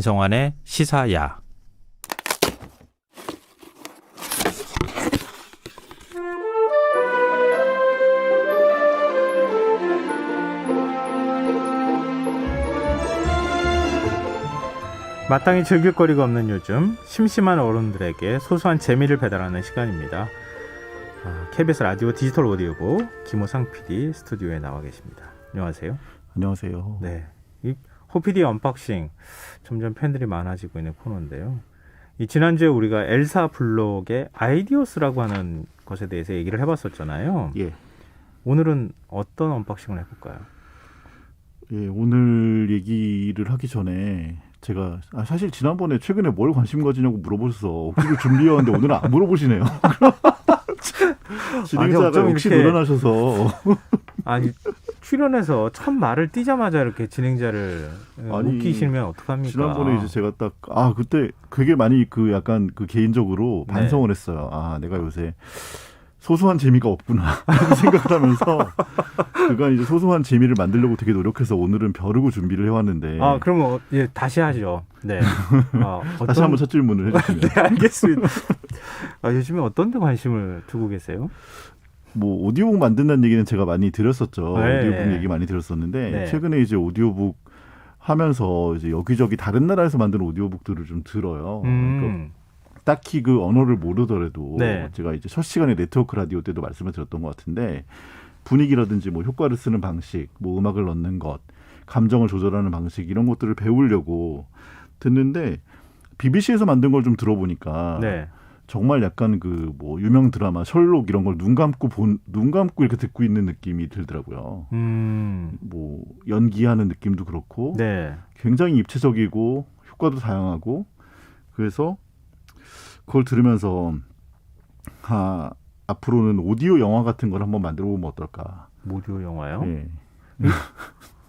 안성환의 시사야. 마땅히 즐길 거리가 없는 요즘, 심심한 어른들에게 소소한 재미를 배달하는 시간입니다. KBS 라디오 디지털 오디오북 김호상 PD 스튜디오에 나와 계십니다. 안녕하세요. 안녕하세요. 네, 이 호PD 언박싱 점점 팬들이 많아지고 있는 코너인데요. 지난주에 우리가 엘사 블록의 아이디어스라고 하는 것에 대해서 얘기를 해봤었잖아요. 예. 오늘은 어떤 언박싱을 해볼까요? 예, 오늘 얘기를 하기 전에 제가 사실 지난번에 최근에 뭘 관심 가지냐고 물어보셔서 혹시 준비해왔는데 오늘은 안 물어보시네요. 진행자가 혹시 이렇게... 놀라셔서 아니 출연해서 첫 말을 띄자마자 이렇게 진행자를 웃기시면 어떡합니까? 지난번에 이제 제가 딱 그때 되게 많이 약간 개인적으로 반성을 했어요. 내가 요새 소소한 재미가 없구나 생각을 하면서 그간 이제 소소한 재미를 만들려고 되게 노력해서 오늘은 벼르고 준비를 해왔는데. 그럼 다시 하죠. 네. 다시 한번 첫 질문을 해주시면. 네, 알겠습니다. 요즘에 어떤 데 관심을 두고 계세요? 뭐 오디오북 만든다는 얘기는 제가 많이 드렸었죠. 네. 오디오북 얘기 많이 들었었는데 네. 최근에 이제 오디오북 하면서 이제 여기저기 다른 나라에서 만든 오디오북들을 좀 들어요. 그러니까 딱히 그 언어를 모르더라도 네. 제가 이제 첫 시간에 네트워크 라디오 때도 말씀을 드렸던 것 같은데 분위기라든지 뭐 효과를 쓰는 방식, 뭐 음악을 넣는 것, 감정을 조절하는 방식 이런 것들을 배우려고 듣는데 BBC에서 만든 걸 좀 들어보니까 네. 정말 약간 뭐 유명 드라마 셜록 이런 걸 눈 감고 이렇게 듣고 있는 느낌이 들더라고요. 뭐 연기하는 느낌도 그렇고 네. 굉장히 입체적이고 효과도 다양하고 그래서 그걸 들으면서 앞으로는 오디오 영화 같은 걸 한번 만들어 보면 어떨까? 오디오 영화요? 네.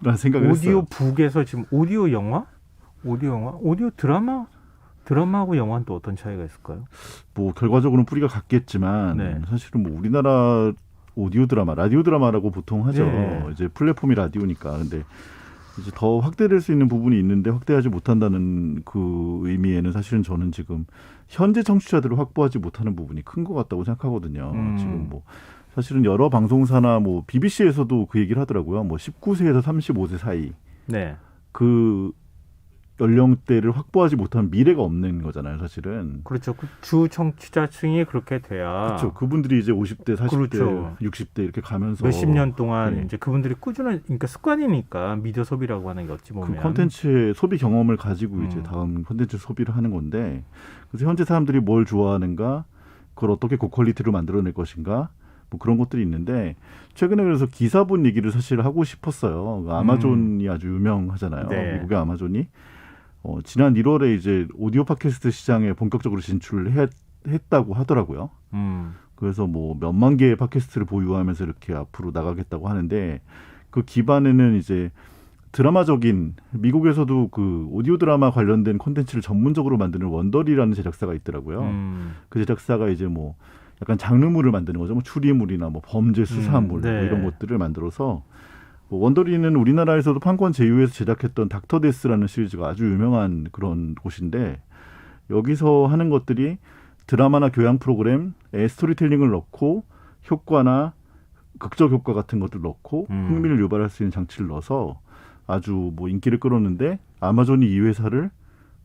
라는 생각을 했어요. 오디오북에서 지금 오디오 영화? 오디오 드라마? 드라마하고 영화는 또 어떤 차이가 있을까요? 뭐 결과적으로는 뿌리가 같겠지만 네. 사실은 뭐 우리나라 오디오 드라마, 라디오 드라마라고 보통 하죠. 네. 이제 플랫폼이 라디오니까. 근데 이제 더 확대될 수 있는 부분이 있는데 확대하지 못한다는 그 의미에는 사실은 저는 지금 현재 청취자들을 확보하지 못하는 부분이 큰 것 같다고 생각하거든요. 지금 뭐 사실은 여러 방송사나 뭐 BBC에서도 그 얘기를 하더라고요. 뭐 19세에서 35세 사이 네. 그 연령대를 확보하지 못하면 미래가 없는 거잖아요, 사실은. 그렇죠. 주 청취자층이 그렇게 돼야. 그렇죠. 그분들이 이제 50대, 40대, 그렇죠. 60대 이렇게 가면서 몇십 년 동안 네. 이제 그분들이 꾸준한, 그러니까 습관이니까 미디어 소비라고 하는 게 어찌 보면 그 콘텐츠의 소비 경험을 가지고 이제 다음 콘텐츠 소비를 하는 건데, 그래서 현재 사람들이 뭘 좋아하는가, 그걸 어떻게 고퀄리티로 만들어낼 것인가, 뭐 그런 것들이 있는데 최근에 그래서 기사 본 얘기를 사실 하고 싶었어요. 아마존이 아주 유명하잖아요. 네. 미국의 아마존이. 지난 1월에 이제 오디오 팟캐스트 시장에 본격적으로 진출을 했다고 하더라고요. 그래서 뭐 몇만 개의 팟캐스트를 보유하면서 이렇게 앞으로 나가겠다고 하는데 그 기반에는 이제 드라마적인 미국에서도 그 오디오 드라마 관련된 콘텐츠를 전문적으로 만드는 원더리라는 제작사가 있더라고요. 그 제작사가 이제 뭐 약간 장르물을 만드는 거죠. 뭐 추리물이나 뭐 범죄 수사물 네. 뭐 이런 것들을 만들어서 뭐 원더리는 우리나라에서도 판권 제휴에서 제작했던 닥터데스라는 시리즈가 아주 유명한 그런 곳인데 여기서 하는 것들이 드라마나 교양 프로그램에 스토리텔링을 넣고 효과나 극적 효과 같은 것들 넣고 흥미를 유발할 수 있는 장치를 넣어서 아주 뭐 인기를 끌었는데 아마존이 이 회사를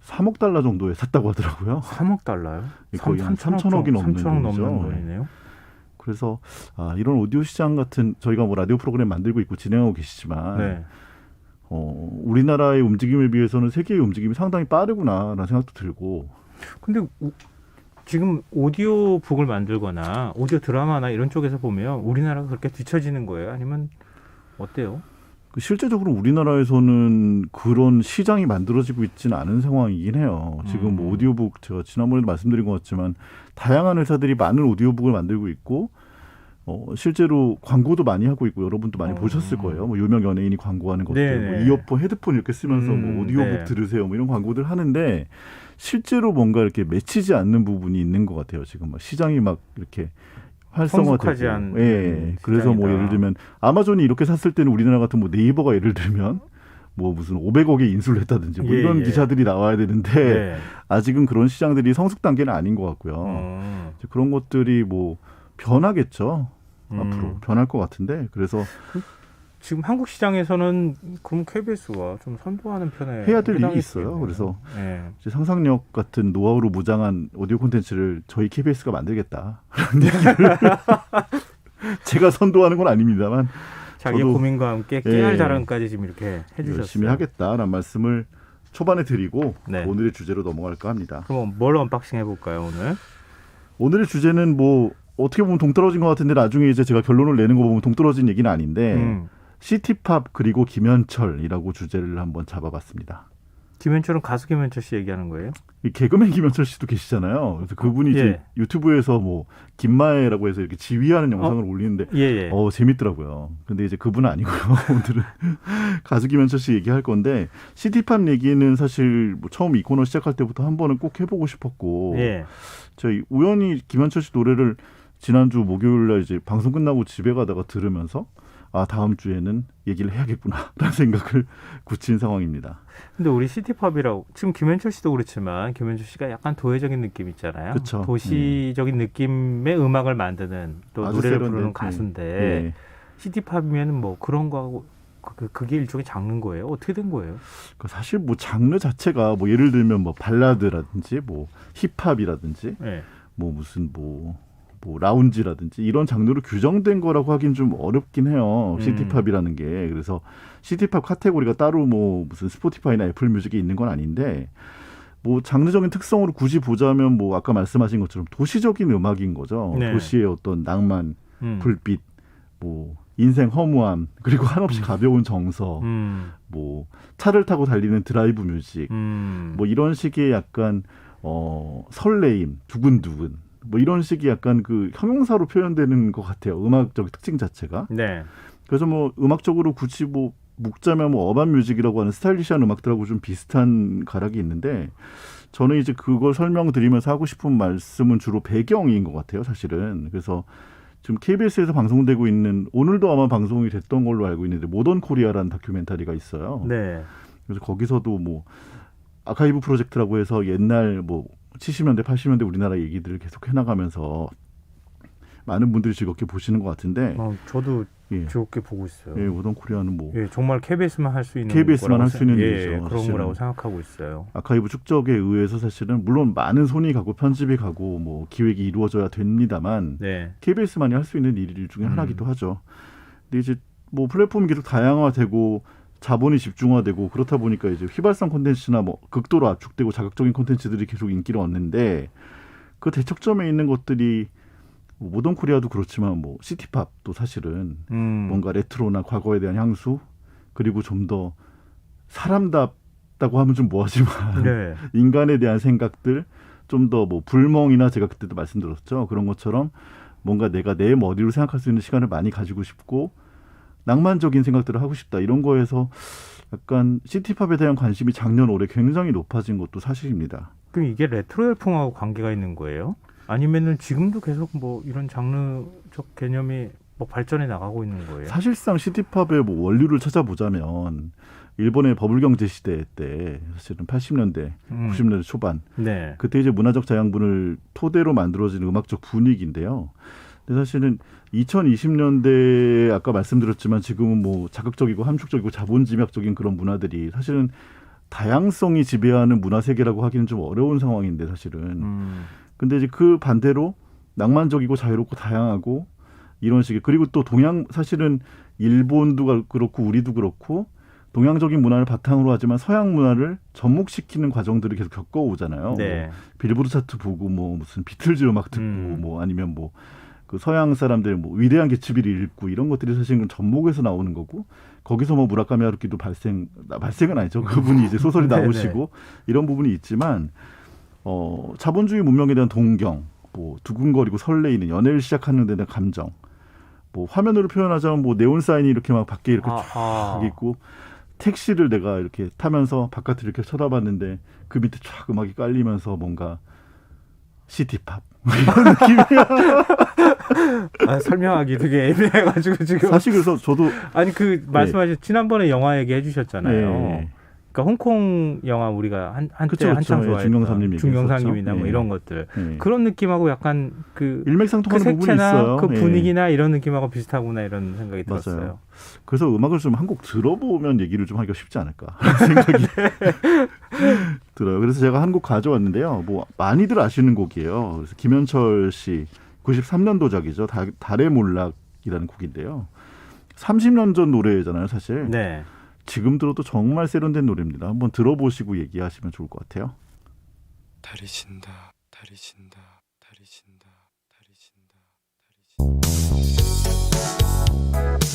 3억 달러 정도에 샀다고 하더라고요. 3억 달러요? 거의 한 3천억이 넘는 3천억 넘는 돈이죠. 돈이네요. 그래서 이런 오디오 시장 같은 저희가 뭐 라디오 프로그램 만들고 있고 진행하고 계시지만 네. 우리나라의 움직임에 비해서는 세계의 움직임이 상당히 빠르구나라는 생각도 들고. 근데 지금 오디오북을 만들거나 오디오 드라마나 이런 쪽에서 보면 우리나라가 그렇게 뒤처지는 거예요? 아니면 어때요? 실제적으로 우리나라에서는 그런 시장이 만들어지고 있지는 않은 상황이긴 해요. 지금 뭐 오디오북 제가 지난번에도 말씀드린 것 같지만 다양한 회사들이 많은 오디오북을 만들고 있고 실제로 광고도 많이 하고 있고 여러분도 많이 보셨을 거예요. 뭐 유명 연예인이 광고하는 것들, 뭐 이어폰, 헤드폰 이렇게 쓰면서 뭐 오디오북 네. 들으세요, 뭐 이런 광고들 하는데 실제로 뭔가 이렇게 맺히지 않는 부분이 있는 것 같아요. 지금 막 시장이 막 이렇게 활성화되고, 예. 그래서 뭐 예를 들면 아마존이 이렇게 샀을 때는 우리나라 같은 뭐 네이버가 예를 들면 뭐 무슨 500억에 인수를 했다든지 뭐 예, 이런 예. 기사들이 나와야 되는데 네. 아직은 그런 시장들이 성숙 단계는 아닌 것 같고요. 이제 그런 것들이 뭐 변하겠죠. 앞으로 변할 것 같은데 그래서 지금 한국 시장에서는 그럼 KBS가 좀 선도하는 편에 해야 될 일이 해당이 있어요. 되겠네요. 그래서 네. 이제 상상력 같은 노하우로 무장한 오디오 콘텐츠를 저희 KBS가 만들겠다. 그런 얘기를 제가 선도하는 건 아닙니다만 자기의 저도, 고민과 함께 예, 깨알 자랑까지 지금 이렇게 해주셨어요. 열심히 하겠다라는 말씀을 초반에 드리고 네. 오늘의 주제로 넘어갈까 합니다. 그럼 뭘 언박싱 해볼까요 오늘? 오늘의 주제는 뭐 어떻게 보면 동떨어진 것 같은데 나중에 이제 제가 결론을 내는 거 보면 동떨어진 얘기는 아닌데 시티팝 그리고 김현철이라고 주제를 한번 잡아봤습니다. 김현철은 가수 김현철 씨 얘기하는 거예요? 이 개그맨 김현철 씨도 계시잖아요. 그래서 그분이 이제 유튜브에서 뭐 김마애라고 해서 이렇게 지휘하는 영상을 올리는데 재밌더라고요. 근데 이제 그분은 아니고요. 오늘은 가수 김현철 씨 얘기할 건데 시티팝 얘기는 사실 뭐 처음 이 코너 시작할 때부터 한 번은 꼭 해보고 싶었고 저희 우연히 김현철 씨 노래를 지난주 목요일날 이제 방송 끝나고 집에 가다가 들으면서 아 다음 주에는 얘기를 해야겠구나라는 생각을 굳힌 상황입니다. 근데 우리 시티팝이라고 지금 김현철 씨도 그렇지만 김현철 씨가 약간 도회적인 느낌 있잖아요. 그쵸. 도시적인 느낌의 음악을 만드는 또 노래를 부르는 가수인데 시티팝이면 뭐 그런 거하고 그게 일종의 장르인 거예요? 어떻게 된 거예요? 사실 뭐 장르 자체가 뭐 예를 들면 뭐 발라드라든지 뭐 힙합이라든지 뭐 무슨 뭐 라운지라든지 이런 장르로 규정된 거라고 하긴 좀 어렵긴 해요. 시티팝이라는 게. 그래서 시티팝 카테고리가 따로 뭐 무슨 스포티파이나 애플 뮤직에 있는 건 아닌데 뭐 장르적인 특성으로 굳이 보자면 뭐 아까 말씀하신 것처럼 도시적인 음악인 거죠. 도시의 어떤 낭만, 불빛, 뭐 인생 허무함, 그리고 한없이 가벼운 정서, 뭐 차를 타고 달리는 드라이브 뮤직, 뭐 이런 식의 약간 설레임, 두근두근. 뭐 이런 식이 약간 그 형용사로 표현되는 것 같아요. 음악적 특징 자체가. 그래서 뭐 음악적으로 굳이 뭐 묵자면 뭐 어반 뮤직이라고 하는 스타일리시한 음악들하고 좀 비슷한 가락이 있는데 저는 이제 그걸 설명드리면서 하고 싶은 말씀은 주로 배경인 것 같아요. 사실은. 그래서 지금 KBS에서 방송되고 있는 오늘도 아마 방송이 됐던 걸로 알고 있는데 모던 코리아라는 다큐멘터리가 있어요. 그래서 거기서도 뭐 아카이브 프로젝트라고 해서 옛날 뭐 70년대, 80년대 우리나라 얘기들을 계속 해나가면서 많은 분들이 즐겁게 보시는 것 같은데 저도 즐겁게 보고 있어요. 모던 코리아는 뭐 정말 KBS만 할 수 있는 KBS만 할 수 있는 일이죠. 그런 거라고 생각하고 있어요. 아카이브 축적에 의해서 사실은 물론 많은 손이 가고 편집이 가고 뭐 기획이 이루어져야 됩니다만 KBS만이 할 수 있는 일 중에 하나기도 하죠. 근데 이제 뭐 플랫폼이 계속 다양화되고 자본이 집중화되고 그렇다 보니까 이제 휘발성 콘텐츠나 뭐 극도로 압축되고 자극적인 콘텐츠들이 계속 인기를 얻는데 그 대척점에 있는 것들이 뭐 모던 코리아도 그렇지만 뭐 시티팝도 사실은 뭔가 레트로나 과거에 대한 향수 그리고 좀 더 사람답다고 하면 좀 뭐하지만 인간에 대한 생각들 좀 더 뭐 불멍이나 제가 그때도 말씀드렸죠. 그런 것처럼 뭔가 내가 내 머리로 생각할 수 있는 시간을 많이 가지고 싶고 낭만적인 생각들을 하고 싶다. 이런 거에서 약간 시티팝에 대한 관심이 작년 올해 굉장히 높아진 것도 사실입니다. 그럼 이게 레트로 열풍하고 관계가 있는 거예요? 아니면은 지금도 계속 뭐 이런 장르적 개념이 뭐 발전해 나가고 있는 거예요? 사실상 시티팝의 뭐 원류를 찾아보자면 일본의 버블 경제 시대 때 사실은 80년대, 90년대 초반 그때 이제 문화적 자양분을 토대로 만들어진 음악적 분위기인데요. 근데 사실은 2020년대에 아까 말씀드렸지만 지금은 뭐 자극적이고 함축적이고 자본지명적인 그런 문화들이 사실은 다양성이 지배하는 문화 세계라고 하기는 좀 어려운 상황인데 사실은. 근데 이제 그 반대로 낭만적이고 자유롭고 다양하고 이런 식의 그리고 또 동양 사실은 일본도 그렇고 우리도 그렇고 동양적인 문화를 바탕으로 하지만 서양 문화를 접목시키는 과정들을 계속 겪어오잖아요. 뭐 빌보드 차트 보고 뭐 무슨 비틀즈 음악 듣고 뭐 아니면 뭐 그 서양 사람들 뭐 위대한 개츠비를 읽고 이런 것들이 사실은 접목에서 나오는 거고 거기서 뭐 무라카미 하루키도 발생은 아니죠. 그분이 이제 소설이 나오시고 이런 부분이 있지만 자본주의 문명에 대한 동경, 뭐 두근거리고 설레이는 연애를 시작하는 데 대한 감정, 뭐 화면으로 표현하자면 뭐 네온 사인이 이렇게 막 밖에 이렇게 쫙 있고 택시를 내가 이렇게 타면서 바깥을 이렇게 쳐다봤는데 그 밑에 쫙 음악이 깔리면서 뭔가 시티팝 이런 느낌이야. 아, 설명하기 되게 애매해가지고 지금. 사실 그래서 저도 아니 그 말씀하신 지난번에 영화 얘기해 주셨잖아요. 네. 그러니까 홍콩 영화 우리가 한때 그쵸, 한창 예, 좋아했던 중경삼님 중경삼님이나 뭐 예. 이런 것들 예. 그런 느낌하고 약간 그 일맥상통하는 부분이 색채나 있어요. 그 예. 분위기나 이런 느낌하고 비슷하구나 이런 생각이 맞아요. 들었어요. 그래서 음악을 좀 한 곡 들어보면 얘기를 좀 하기가 쉽지 않을까 생각이 들어요. 그래서 제가 한 곡 가져왔는데요. 뭐 많이들 아시는 곡이에요. 그래서 김현철 씨 93년도작이죠. 달의 몰락이라는 곡인데요. 30년 전 노래잖아요, 사실. 네. 지금 들어도 정말 세련된 노래입니다. 한번 들어보시고 얘기하시면 좋을 것 같아요. 달이 신다, 달이 신다, 달이 신다, 달이 신다, 달이 신다.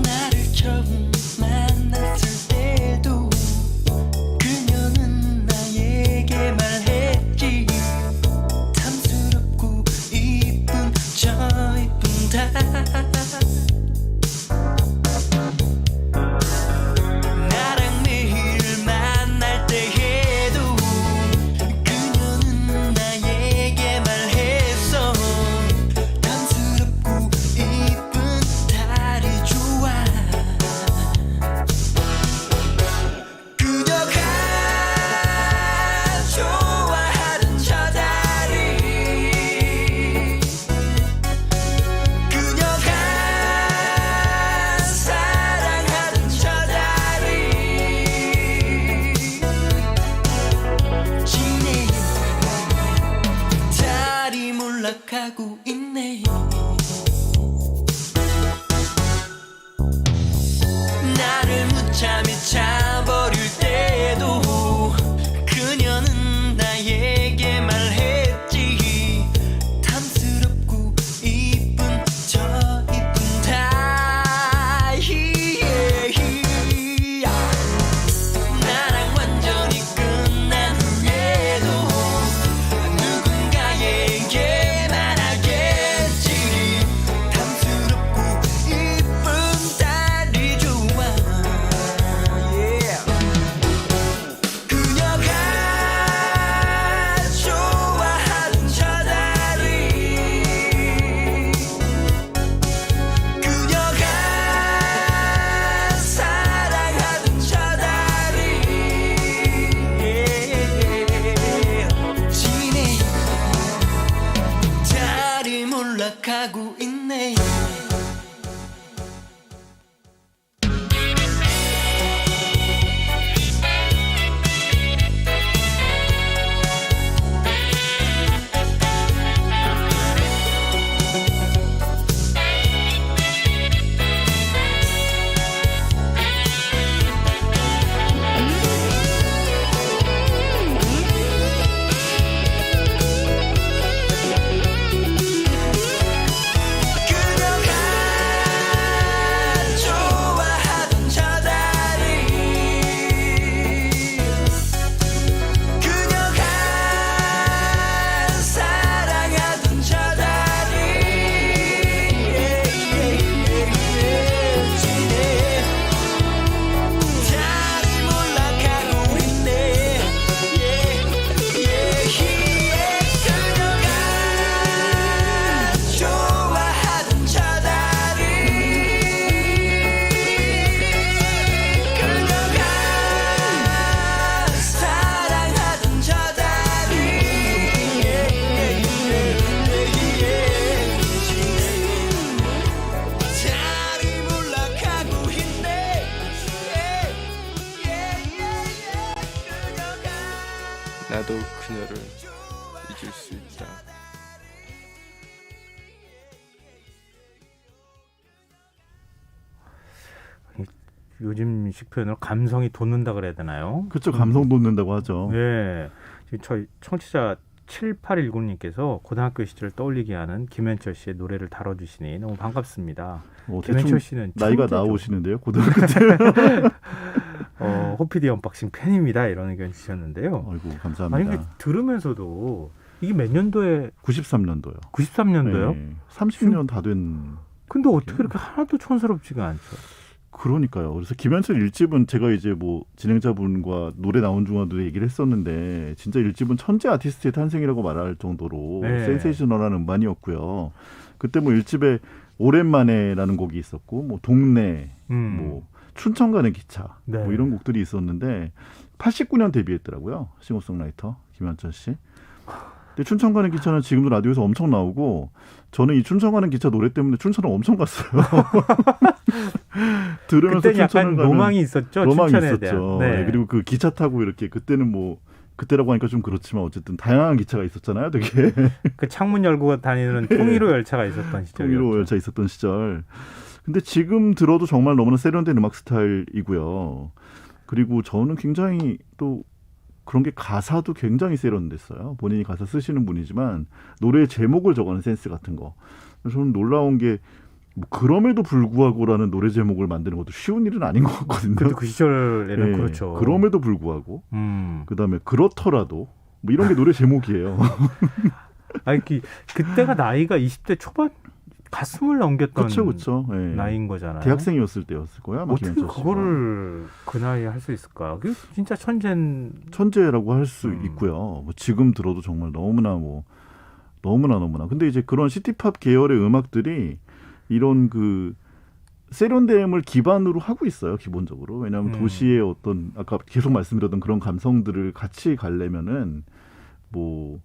나를 처음 만났을 때도 그녀는 나에게 말했지 탐스럽고 이쁜 저 이쁜 달 나랑 매일 만날 때에도 그녀는 나에게 말했어 탐스럽고 이쁜 달이 좋아 그녀가 좋아하는 저 달이 그녀가 사랑하는 저 달이 지네 달이 몰락하고 있네 나를 무참히 차버릴 때도 그녀는 나에게 말했지 탐스럽고 이쁜 저 이쁜 달이 나랑 완전히 끝난 후에도 누군가에게 말하겠지 탐스럽고 이쁜 달이 좋아 그녀가 좋아하는 저 달이 그녀가 사랑하는 저 달이 지네 달이 몰락하고 있네 그녀가 좋아하던 저 달이 그녀가 사랑하던 저 달이 지네 달이 몰락하고 있네 그녀가 좋아하던 저 달이 그녀가 사랑하던 저 달이 달이 몰락하고 있네 그녀가 나도 그녀를 잊을 수 있다. 요즘 식 표현으로 감성이 돋는다 그래야 되나요? 그렇죠. 감성 돋는다고 하죠. 예. 지금 저희 청취자 7819님께서 고등학교 시절을 떠올리게 하는 김현철 씨의 노래를 다뤄주시니 너무 반갑습니다. 김현철 씨는 나이가 천재죠. 나오시는데요, 고등학교 때. 호피디 언박싱 팬입니다. 이런 의견 주셨는데요. 아이고 아니 감사합니다. 근데 들으면서도 이게 몇 년도에 93년도요. 93년도요? 30년 다 된. 근데 어떻게 이렇게 하나도 촌스럽지가 않죠? 그러니까요. 그래서 김현철 1집은 제가 이제 뭐 진행자분과 노래 나온 중에도 얘기를 했었는데 진짜 1집은 천재 아티스트의 탄생이라고 말할 정도로 네. 센세이셔널한 음반이었고요. 그때 뭐 1집에 오랜만에라는 곡이 있었고 뭐 동네 뭐 춘천 가는 기차 네. 뭐 이런 곡들이 있었는데 89년 데뷔했더라고요. 싱어송라이터 김현철 씨. 근데 춘천 가는 기차는 지금도 라디오에서 엄청 나오고 저는 이 춘천 가는 기차 노래 때문에 춘천을 엄청 갔어요. 들으면서 그때 약간 춘천을 가면 로망이 있었죠. 로망이 춘천에 있었죠. 대한. 네, 그리고 그 기차 타고 이렇게 그때는 뭐 그때라고 하니까 좀 그렇지만 어쨌든 다양한 기차가 있었잖아요. 되게 그 창문 열고 다니는 통일호 열차가 있었던 시절이었죠. 통일호 열차 있었던 시절. 근데 지금 들어도 정말 너무나 세련된 음악 스타일이고요. 그리고 저는 굉장히 또 그런 게 가사도 굉장히 세련됐어요. 본인이 가사 쓰시는 분이지만 노래의 제목을 적어는 센스 같은 거. 저는 놀라운 게 뭐 그럼에도 불구하고라는 노래 제목을 만드는 것도 쉬운 일은 아닌 것 같거든요. 그래도 그 시절에는 네, 그렇죠. 그럼에도 불구하고 그다음에 그렇더라도 뭐 이런 게 노래 제목이에요. 아니 그때가 나이가 20대 초반 가슴을 넘겼던 그렇죠. 네. 나이인 거잖아요. 대학생이었을 때였을 거야. 아마 어떻게 김현철 씨가. 그거를 그 나이에 할 수 있을까? 그게 진짜 천재라고 할 수 있고요. 뭐 지금 들어도 정말 너무나 너무나. 근데 이제 그런 시티팝 계열의 음악들이 이런 그 세련됨을 기반으로 하고 있어요. 기본적으로. 왜냐하면 도시의 어떤 아까 계속 말씀드렸던 그런 감성들을 같이 가려면은 뭐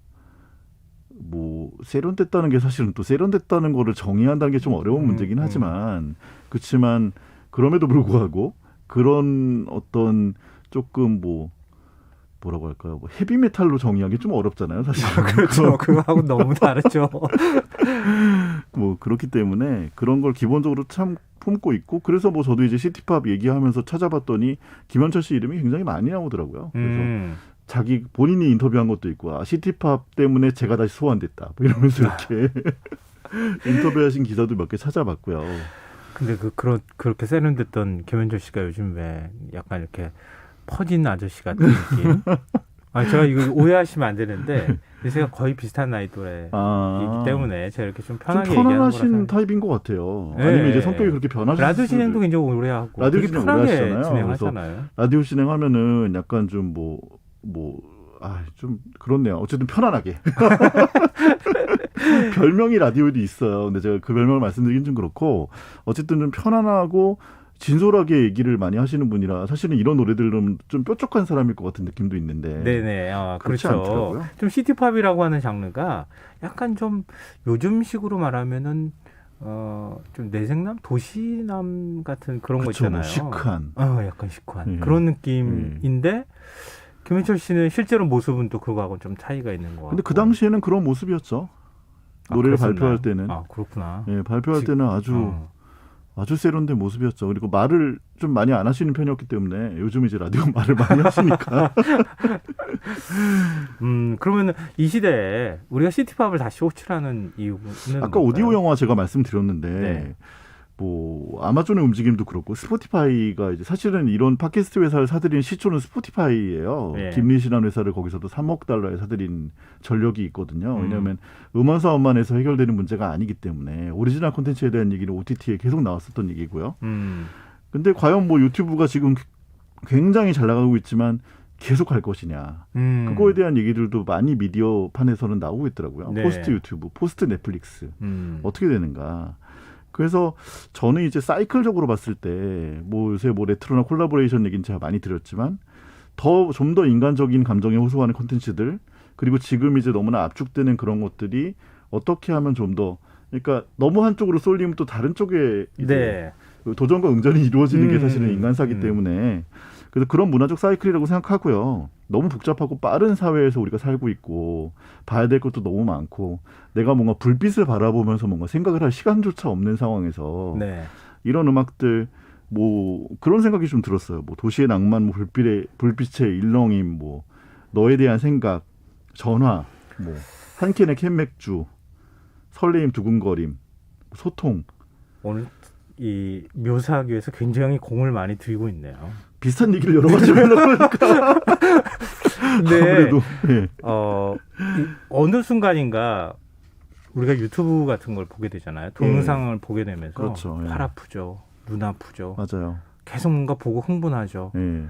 세련됐다는 게 사실은 또 세련됐다는 거를 정의한다는 게 좀 어려운 문제긴 하지만 그렇지만 그럼에도 불구하고 그런 어떤 조금 뭐라고 할까요? 뭐 헤비메탈로 정의하기 좀 어렵잖아요, 사실. 그렇죠. 그거하고 너무 다르죠. 뭐 그렇기 때문에 그런 걸 기본적으로 참 품고 있고 그래서 뭐 저도 이제 시티팝 얘기하면서 찾아봤더니 김현철 씨 이름이 굉장히 많이 나오더라고요. 그래서 자기 본인이 인터뷰한 것도 있고 시티팝 때문에 제가 다시 소환됐다. 뭐 이러면서 이렇게 인터뷰하신 기사도 몇 개 찾아봤고요. 근데 그렇게 세련됐던 김현철 씨가 요즘 왜 약간 이렇게 퍼진 아저씨 같은 느낌? 제가 이거 오해하시면 안 되는데 제가 거의 비슷한 나이 또래이기 때문에 제가 이렇게 좀 편하게 좀 얘기하는 편안하신 거라서 타입인 것 같아요. 네. 아니면 이제 성격이 그렇게 변하실 라디오 진행도 굉장히 오래 하고 라디오 되게 진행 오래 편하게 하시잖아요. 진행하잖아요. 라디오 진행하면은 약간 좀 좀 그렇네요. 어쨌든 편안하게. 별명이 라디오도 있어요. 근데 제가 그 별명을 말씀드리긴 좀 그렇고 어쨌든 좀 편안하고 진솔하게 얘기를 많이 하시는 분이라 사실은 이런 노래들은 좀 뾰족한 사람일 것 같은 느낌도 있는데. 네네. 그렇지 그렇죠. 않더라고요. 좀 시티팝이라고 하는 장르가 약간 좀 요즘식으로 말하면은 좀 내생남, 도시남 같은 그런 거 그쵸, 있잖아요. 시크한. 약간 시크한 그런 느낌인데 김현철 씨는 실제로 모습은 또 그거하고 좀 차이가 있는 것 같고. 근데 그 당시에는 그런 모습이었죠. 노래를 발표할 때는. 그렇구나. 예, 발표할 때는 아주 세련된 모습이었죠. 그리고 말을 좀 많이 안 하시는 편이었기 때문에 요즘 이제 라디오 말을 많이 하시니까. 그러면 이 시대에 우리가 시티팝을 다시 호출하는 이유는 아까 뭘까요? 오디오 영화 제가 말씀드렸는데 네. 뭐 아마존의 움직임도 그렇고 스포티파이가 이제 사실은 이런 팟캐스트 회사를 사들인 시초는 스포티파이예요. 네. 김리시라는 회사를 거기서도 3억 달러에 사들인 전력이 있거든요. 왜냐하면 음원 사업만 해서 해결되는 문제가 아니기 때문에 오리지널 콘텐츠에 대한 얘기는 OTT에 계속 나왔었던 얘기고요. 근데 과연 뭐 유튜브가 지금 굉장히 잘 나가고 있지만 계속 할 것이냐. 그거에 대한 얘기들도 많이 미디어판에서는 나오고 있더라고요. 네. 포스트 유튜브, 포스트 넷플릭스. 어떻게 되는가. 그래서 저는 이제 사이클적으로 봤을 때 뭐 요새 뭐 레트로나 콜라보레이션 얘기는 제가 많이 드렸지만 좀 더 인간적인 감정에 호소하는 콘텐츠들 그리고 지금 이제 너무나 압축되는 그런 것들이 어떻게 하면 좀 더 그러니까 너무 한쪽으로 쏠리면 또 다른 쪽에 이제 도전과 응전이 이루어지는 게 사실은 인간사기 때문에 그래서 그런 문화적 사이클이라고 생각하고요. 너무 복잡하고 빠른 사회에서 우리가 살고 있고 봐야 될 것도 너무 많고 내가 뭔가 불빛을 바라보면서 뭔가 생각을 할 시간조차 없는 상황에서 이런 음악들 뭐 그런 생각이 좀 들었어요. 뭐 도시의 낭만, 뭐 불빛의 일렁임, 뭐 너에 대한 생각 전화, 뭐 한 캔의 캔맥주, 설레임 두근거림, 소통. 오늘 이 묘사하기 위해서 굉장히 공을 많이 들이고 있네요. 비슷한 얘기를 여러 가지 해놓으니까 근데 아무래도 예. 어느 순간인가 우리가 유튜브 같은 걸 보게 되잖아요. 동영상을 보게 되면서 그렇죠. 예. 팔 아프죠, 눈 아프죠. 맞아요. 계속 뭔가 보고 흥분하죠. 예.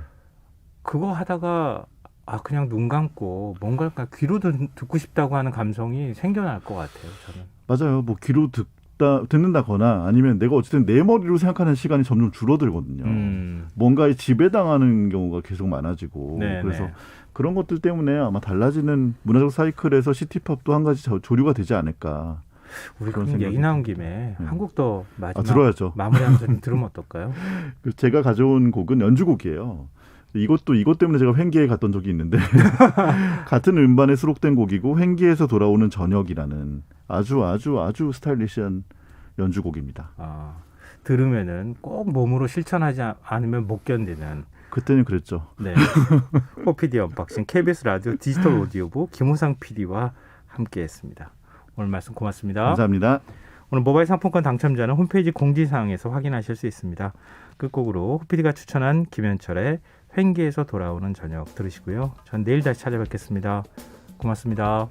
그거 그거 하다가 그냥 눈 감고 뭔가 귀로 듣고 싶다고 하는 감성이 생겨날 것 같아요. 저는. 맞아요. 뭐 귀로 듣는다거나 아니면 내가 어쨌든 내 머리로 생각하는 시간이 점점 줄어들거든요. 뭔가에 지배당하는 경우가 계속 많아지고 네, 그래서 네. 그런 것들 때문에 아마 달라지는 문화적 사이클에서 시티팝도 한 가지 조류가 되지 않을까. 우리 그런 그럼 얘기 생각이 나온 김에 한국도 마지막 들어야죠. 마무리하면서 좀 들으면 어떨까요? 제가 가져온 곡은 연주곡이에요. 이것 때문에 제가 횡계에 갔던 적이 있는데 같은 음반에 수록된 곡이고 횡계에서 돌아오는 저녁이라는 아주 스타일리시한 연주곡입니다. 들으면은 꼭 몸으로 실천하지 않으면 못 견디는. 그때는 그랬죠. 네. 호피디 언박싱 KBS 라디오 디지털 오디오부 김호상 PD와 함께했습니다. 오늘 말씀 고맙습니다. 감사합니다. 오늘 모바일 상품권 당첨자는 홈페이지 공지사항에서 확인하실 수 있습니다. 끝곡으로 호피디가 추천한 김현철의 횡계에서 돌아오는 저녁 들으시고요. 전 내일 다시 찾아뵙겠습니다. 고맙습니다.